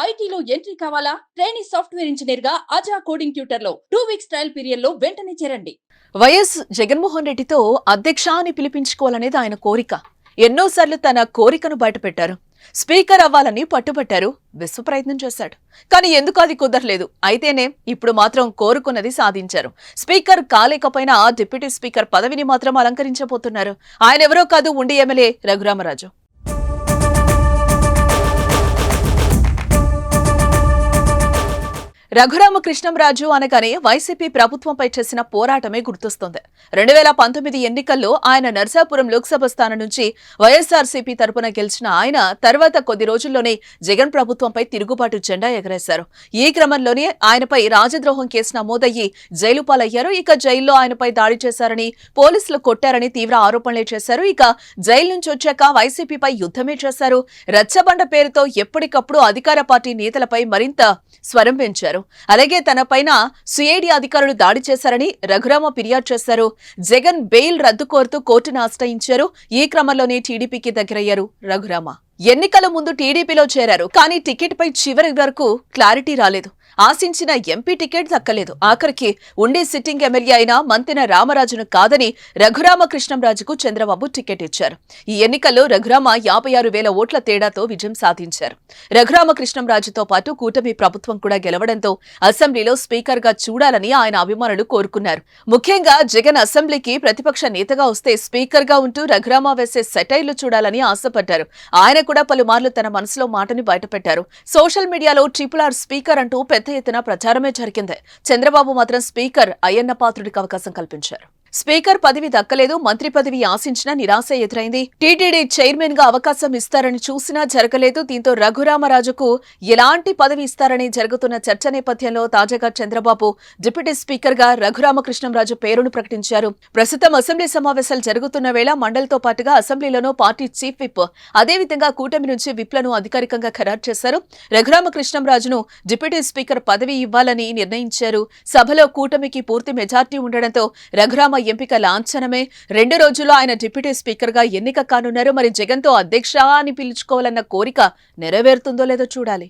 ఐటీలో ఎంట్రీ కావాలా? Trainee software engineer గా అజా కోడింగ్ ట్యూటర్ లో 2 వీక్స్ ట్రయల్ పీరియడ్ లో వెంటనే చేరండి. వైఎస్ జగన్మోహన్ రెడ్డితో అధ్యక్ష అని పిలిపించుకోవాలనేది ఆయన కోరిక. ఎన్నోసార్లు తన కోరికను బయటపెట్టారు. స్పీకర్ అవ్వాలని పట్టుబట్టారు. విశ్వ ప్రయత్నం చేశాడు. కానీ ఎందుకు అది కుదరలేదు. అయితేనే ఇప్పుడు మాత్రం కోరుకున్నది సాధించారు. స్పీకర్ కాలేకపోయినా డిప్యూటీ స్పీకర్ పదవిని మాత్రం అలంకరించబోతున్నారు. ఆయన ఎవరో కాదు, ఉండి ఎమ్మెల్యే రఘురామరాజు. రఘురామకృష్ణంరాజు అనగానే వైసీపీ ప్రభుత్వంపై చేసిన పోరాటమే గుర్తొస్తోంది. 2019 ఎన్నికల్లో ఆయన నర్సాపురం లోక్సభ స్థానం నుంచి వైఎస్ఆర్సీపీ తరపున గెలిచిన ఆయన తర్వాత కొద్ది రోజుల్లోనే జగన్ ప్రభుత్వంపై తిరుగుబాటు జెండా ఎగరేశారు. ఈ క్రమంలోనే ఆయనపై రాజద్రోహం కేసు నమోదయ్యి జైలు పాలయ్యారు. ఇక జైల్లో ఆయనపై దాడి చేశారని, పోలీసులు కొట్టారని తీవ్ర ఆరోపణలే చేశారు. ఇక జైలు నుంచి వచ్చాక వైసీపీపై యుద్ధమే చేశారు. రచ్చబండ పేరుతో ఎప్పటికప్పుడు అధికార పార్టీ నేతలపై మరింత స్వరం పెంచారు. అలాగే తనపైన సిఐడి అధికారులు దాడి చేశారని రఘురామ ఫిర్యాదు చేశారు. జగన్ బెయిల్ రద్దు కోరుతూ కోర్టును ఆశ్రయించారు. ఈ క్రమంలోనే టీడీపీకి దగ్గరయ్యారు రఘురామ. ఎన్నికల ముందు టీడీపీలో చేరారు. కానీ టికెట్ పై చివరి వరకు క్లారిటీ రాలేదు. ఆశించిన ఎంపీ టికెట్ దక్కలేదు. ఆఖరికి ఉండే సిట్టింగ్ ఎమ్మెల్యే అయిన మంతెన రామరాజును కాదని రఘురామకృష్ణంరాజుకు చంద్రబాబు టికెట్ ఇచ్చారు. ఈ ఎన్నికల్లో రఘురామ 56,000 ఓట్ల తేడాతో విజయం సాధించారు. రఘురామకృష్ణంరాజుతో పాటు కూటమి ప్రభుత్వం కూడా గెలవడంతో అసెంబ్లీలో స్పీకర్ గా చూడాలని ఆయన అభిమానులు కోరుకున్నారు. ముఖ్యంగా జగన్ అసెంబ్లీకి ప్రతిపక్ష నేతగా వస్తే స్పీకర్ గా ఉంటూ రఘురామ వేసే సెటైర్లు చూడాలని ఆశపడ్డారు. ఆయన కూడా పలుమార్లు తన మనసులో మాటని బయటపెట్టారు. సోషల్ మీడియాలో RRR స్పీకర్ అంటూ పెద్ద ఎత్తున ప్రచారమే జరిగింది. చంద్రబాబు మాత్రం స్పీకర్ అయ్యన్న పాత్రుడికి అవకాశం కల్పించారు. స్పీకర్ పదవి దక్కలేదు. మంత్రి పదవి ఆశించినా నిరాశ ఎదురైంది. టీటీడీ చైర్మన్ గా అవకాశం ఇస్తారని చూసినా జరగలేదు. దీంతో రఘురామరాజుకు ఎలాంటి పదవి ఇస్తారని జరుగుతున్న చర్చ నేపథ్యంలో తాజాగా చంద్రబాబు డిప్యూటీ స్పీకర్ గా రఘురామకృష్ణంరాజు పేరును ప్రకటించారు. ప్రస్తుతం అసెంబ్లీ సమావేశాలు జరుగుతున్న వేళ మండలితో పాటుగా అసెంబ్లీలోనూ పార్టీ చీఫ్ విప్, అదేవిధంగా కూటమి నుంచి విప్లను అధికారికంగా ఖరారు చేశారు. రఘురామకృష్ణంరాజును డిప్యూటీ స్పీకర్ పదవి ఇవ్వాలని నిర్ణయించారు. సభలో కూటమికి పూర్తి మెజార్టీ ఉండడంతో రఘురామ ఎంపిక లాంఛనమే. 2 రోజుల్లో ఆయన డిప్యూటీ స్పీకర్ గా ఎన్నిక కానున్నారు. మరి జగన్ తో అధ్యక్ష అని పిలుచుకోవాలన్న కోరిక నెరవేరుతుందో లేదో చూడాలి.